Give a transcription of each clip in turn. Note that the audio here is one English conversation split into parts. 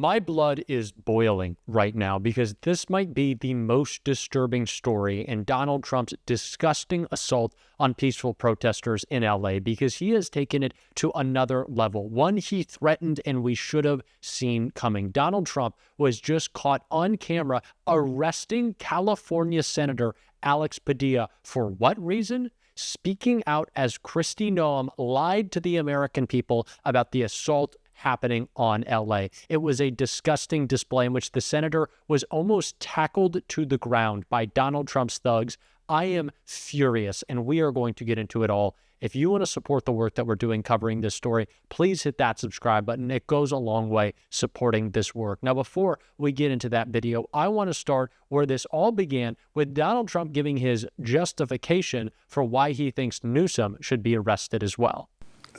My blood is boiling right now because this might be the most disturbing story in Donald Trump's disgusting assault on peaceful protesters in LA, because he has taken it to another level, one he threatened and we should have seen coming. Donald Trump was just caught on camera arresting California Senator Alex Padilla. For what reason? Speaking out as Kristi Noem lied to the American people about the assault happening on LA. It was a disgusting display in which the senator was almost tackled to the ground by Donald Trump's thugs. I am furious, and we are going to get into it all. If you want to support the work that we're doing covering this story, please hit that subscribe button. It goes a long way supporting this work. Now, before we get into that video, I want to start where this all began, with Donald Trump giving his justification for why he thinks Newsom should be arrested as well.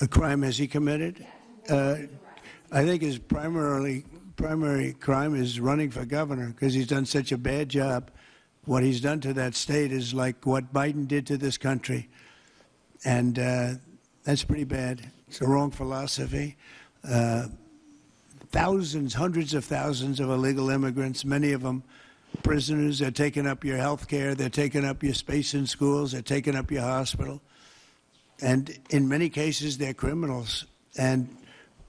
A crime has he committed? I think his primary crime is running for governor, because he's done such a bad job. What he's done to that state is like what Biden did to this country. And that's pretty bad. It's the wrong philosophy. Thousands, hundreds of thousands of illegal immigrants, many of them prisoners. They're taking up your health care. They're taking up your space in schools. They're taking up your hospital. And in many cases, they're criminals. And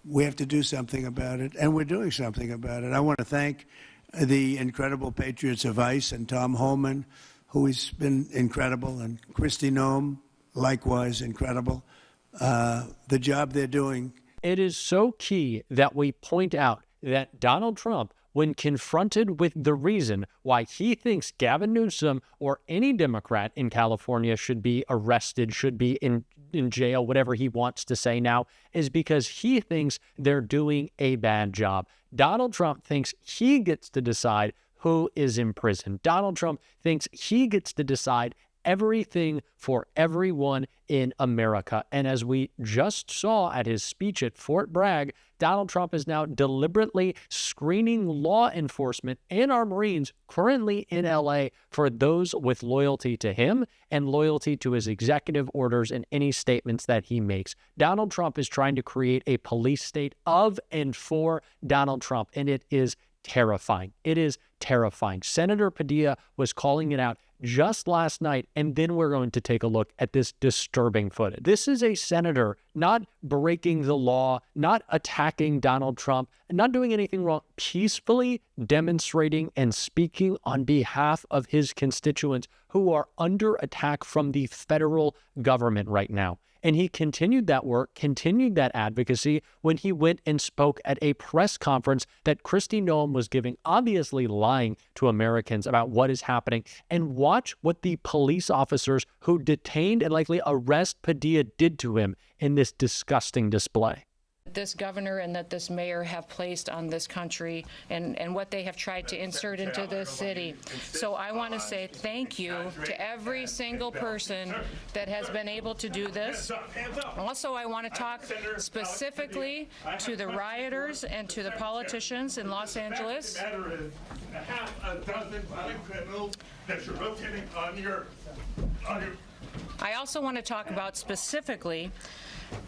we have to do something about it, and we're doing something about it. I want to thank the incredible patriots of ICE and Tom Homan, who has been incredible, and Kristi Noem, likewise incredible. The job they're doing. It is so key that we point out that Donald Trump, when confronted with the reason why he thinks Gavin Newsom or any Democrat in California should be arrested, should be in jail, whatever he wants to say now, is because he thinks they're doing a bad job. Donald Trump thinks he gets to decide who is in prison. Donald Trump thinks he gets to decide everything for everyone in America. And as we just saw at his speech at Fort Bragg, Donald Trump is now deliberately screening law enforcement and our Marines currently in LA for those with loyalty to him and loyalty to his executive orders and any statements that he makes. Donald Trump is trying to create a police state of and for Donald Trump, and it is terrifying. It is terrifying. Senator Padilla was calling it out just last night, and then we're going to take a look at this disturbing footage. This is a senator not breaking the law, not attacking Donald Trump, and not doing anything wrong, peacefully demonstrating and speaking on behalf of his constituents who are under attack from the federal government right now. And he continued that work, continued that advocacy when he went and spoke at a press conference that Kristi Noem was giving, obviously lying to Americans about what is happening. And watch what the police officers who detained and likely arrest Padilla did to him in this disgusting display. This governor and that this mayor have placed on this country and what they have tried to insert into this city. So I want to say thank you to every single person that has been able to do this. Also, I want to talk specifically to the rioters and to the politicians in Los Angeles. A half a dozen violent criminals that you're rotating on your. I also want to talk about specifically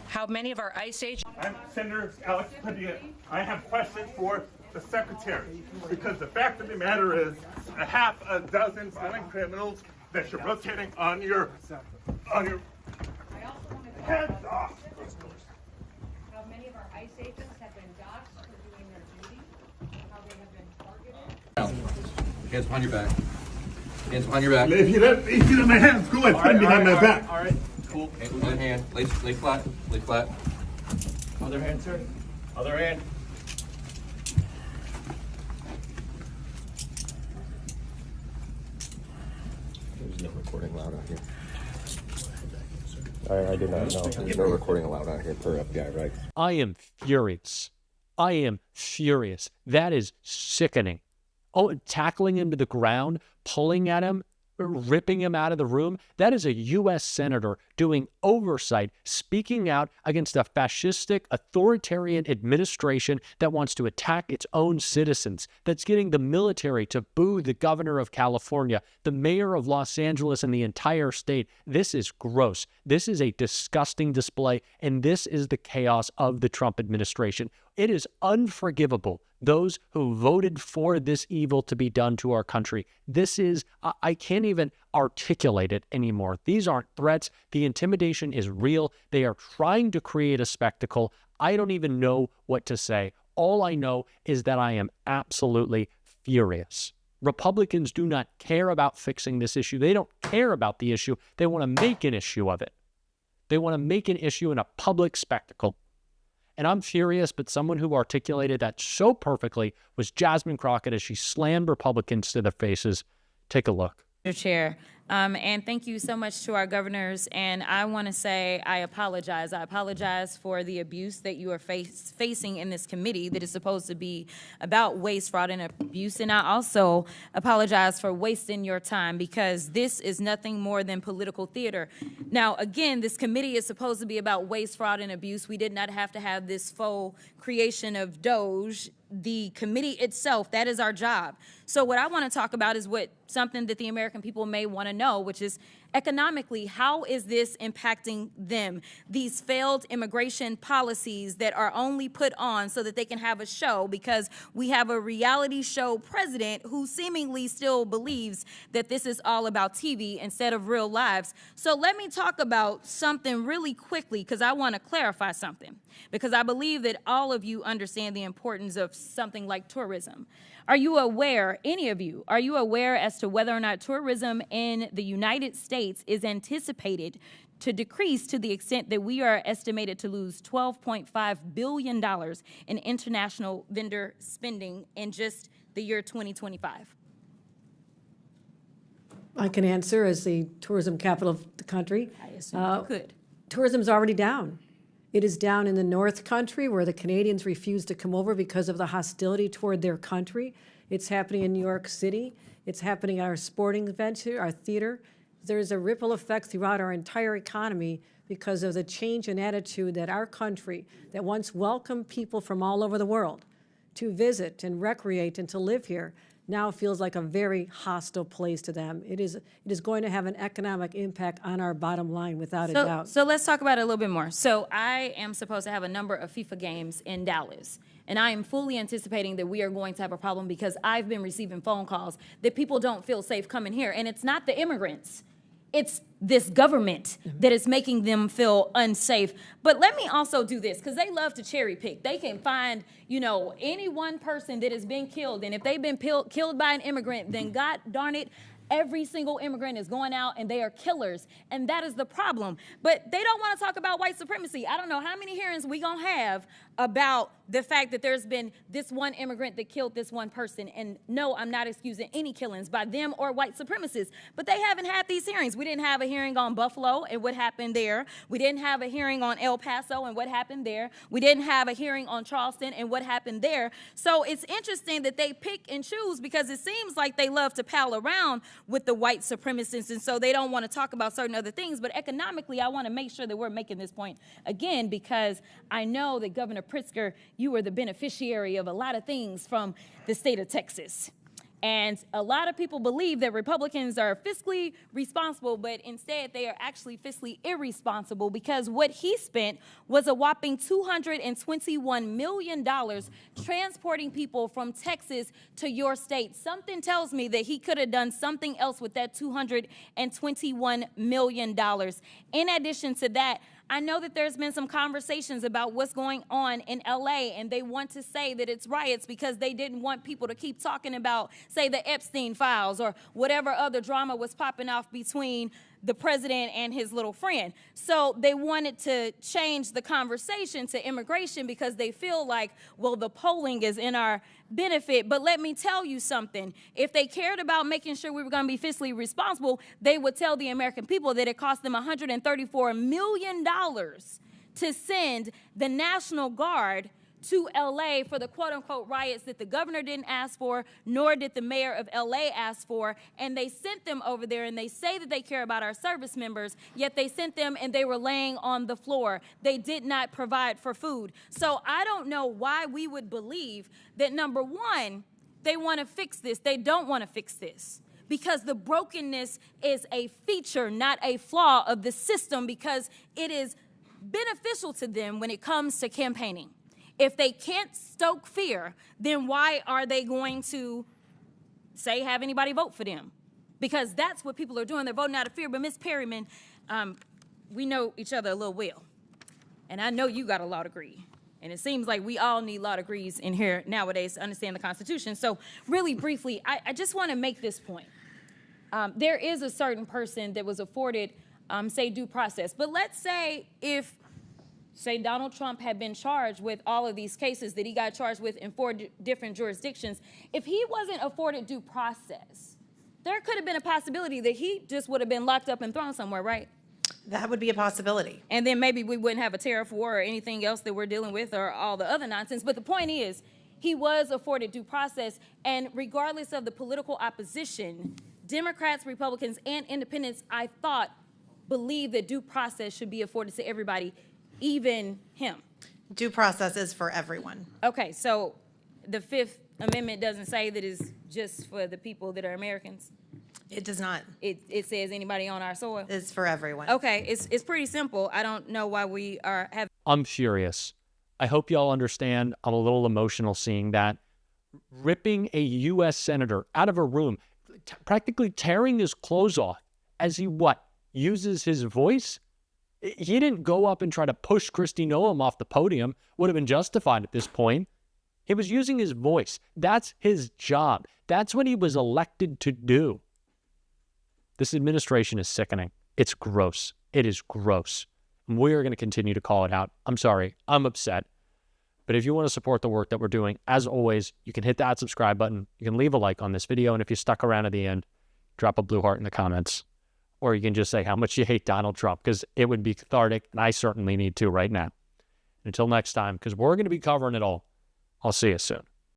how many of our ICE agents. I'm Senator Alex Padilla. I have questions for the secretary, because the fact of the matter is a half a dozen violent criminals that you're rotating on your. I also want to heads off. How many of our ICE agents have been doxxed for doing their duty, how they have been targeted. Hands behind your back. Hands behind your back. If you let my hands go and stand behind my back. All right. Cool. One hand. Lay flat. Lay flat. Other hand, sir. Other hand. There's no recording allowed out here. I did not know. There's no recording allowed out here per FBI, right? I am furious. I am furious. That is sickening. Oh, tackling him to the ground, pulling at him, ripping him out of the room. That is a U.S. senator doing oversight, speaking out against a fascistic, authoritarian administration that wants to attack its own citizens, that's getting the military to boo the governor of California, the mayor of Los Angeles, and the entire state. This is gross. This is a disgusting display, and this is the chaos of the Trump administration. It is unforgivable, those who voted for this evil to be done to our country. This is, I can't even articulate it anymore. These aren't threats. The intimidation is real. They are trying to create a spectacle. I don't even know what to say. All I know is that I am absolutely furious. Republicans do not care about fixing this issue. They don't care about the issue. They want to make an issue of it. They want to make an issue in a public spectacle. And I'm furious, but someone who articulated that so perfectly was Jasmine Crockett as she slammed Republicans to their faces. Take a look. Mr. Chair, and thank you so much to our governors. And I want to say I apologize. I apologize for the abuse that you are facing in this committee that is supposed to be about waste, fraud, and abuse. And I also apologize for wasting your time, because this is nothing more than political theater. Now, again, this committee is supposed to be about waste, fraud, and abuse. We did not have to have this faux creation of Doge. The committee itself, that is our job. So what I want to talk about is something that the American people may want to know, which is economically, how is this impacting them? These failed immigration policies that are only put on so that they can have a show, because we have a reality show president who seemingly still believes that this is all about TV instead of real lives. So let me talk about something really quickly, because I want to clarify something, because I believe that all of you understand the importance of something like tourism. Are you aware, any of you, are you aware as to whether or not tourism in the United States is anticipated to decrease to the extent that we are estimated to lose $12.5 billion in international vendor spending in just the year 2025? I can answer as the tourism capital of the country. I assume you could. Tourism's already down. It is down in the North Country, where the Canadians refuse to come over because of the hostility toward their country. It's happening in New York City. It's happening at our sporting events here, our theater. There's a ripple effect throughout our entire economy because of the change in attitude that our country, that once welcomed people from all over the world to visit and recreate and to live here, now feels like a very hostile place to them. It is going to have an economic impact on our bottom line, without a doubt. So let's talk about it a little bit more. So I am supposed to have a number of FIFA games in Dallas, and I am fully anticipating that we are going to have a problem, because I've been receiving phone calls that people don't feel safe coming here, and it's not the immigrants. It's this government that is making them feel unsafe. But let me also do this, because they love to cherry pick. They can find, any one person that has been killed, and if they've been killed by an immigrant, then God darn it, every single immigrant is going out and they are killers, and that is the problem. But they don't want to talk about white supremacy. I don't know how many hearings we gonna have about the fact that there's been this one immigrant that killed this one person. And no, I'm not excusing any killings by them or white supremacists, but they haven't had these hearings. We didn't have a hearing on Buffalo and what happened there. We didn't have a hearing on El Paso and what happened there. We didn't have a hearing on Charleston and what happened there. So it's interesting that they pick and choose, because it seems like they love to pal around with the white supremacists, and so they don't want to talk about certain other things. But economically, I want to make sure that we're making this point again, because I know that Governor Pritzker, you were the beneficiary of a lot of things from the state of Texas. And a lot of people believe that Republicans are fiscally responsible, but instead they are actually fiscally irresponsible, because what he spent was a whopping $221 million transporting people from Texas to your state. Something tells me that he could have done something else with that $221 million. In addition to that, I know that there's been some conversations about what's going on in LA, and they want to say that it's riots because they didn't want people to keep talking about, say, the Epstein files or whatever other drama was popping off between the president and his little friend. So they wanted to change the conversation to immigration because they feel like, well, the polling is in our benefit. But let me tell you something. If they cared about making sure we were going to be fiscally responsible, they would tell the American people that it cost them $134 million to send the National Guard to LA for the quote-unquote riots that the governor didn't ask for, nor did the mayor of LA ask for, and they sent them over there, and they say that they care about our service members, yet they sent them and they were laying on the floor. They did not provide for food. So I don't know why we would believe that, number one, they want to fix this. They don't want to fix this, because the brokenness is a feature, not a flaw of the system, because it is beneficial to them when it comes to campaigning. If they can't stoke fear, then why are they going to say have anybody vote for them? Because that's what people are doing. They're voting out of fear. But Ms. Perryman, we know each other a little well. And I know you got a law degree. And it seems like we all need law degrees in here nowadays to understand the Constitution. So really briefly, I just want to make this point. There is a certain person that was afforded, say, due process. But let's say if, say, Donald Trump had been charged with all of these cases that he got charged with in 4 different jurisdictions, if he wasn't afforded due process, there could have been a possibility that he just would have been locked up and thrown somewhere, right? That would be a possibility. And then maybe we wouldn't have a tariff war or anything else that we're dealing with or all the other nonsense. But the point is, he was afforded due process, and regardless of the political opposition, Democrats, Republicans, and independents, I thought, believe that due process should be afforded to everybody, even him. Due process is for everyone. Okay, so the Fifth Amendment doesn't say that it's just for the people that are Americans? It does not. It says anybody on our soil? It's for everyone. Okay, it's pretty simple. I don't know why we are having... I'm furious. I hope y'all understand I'm a little emotional seeing that. Ripping a U.S. senator out of a room, practically tearing his clothes off as he, uses his voice? He didn't go up and try to push Kristi Noem off the podium. Would have been justified at this point. He was using his voice. That's his job. That's what he was elected to do. This administration is sickening. It's gross. It is gross. And we are going to continue to call it out. I'm sorry. I'm upset. But if you want to support the work that we're doing, as always, you can hit that subscribe button. You can leave a like on this video. And if you stuck around at the end, drop a blue heart in the comments. Or you can just say how much you hate Donald Trump, because it would be cathartic. And I certainly need to right now. Until next time, because we're going to be covering it all. I'll see you soon.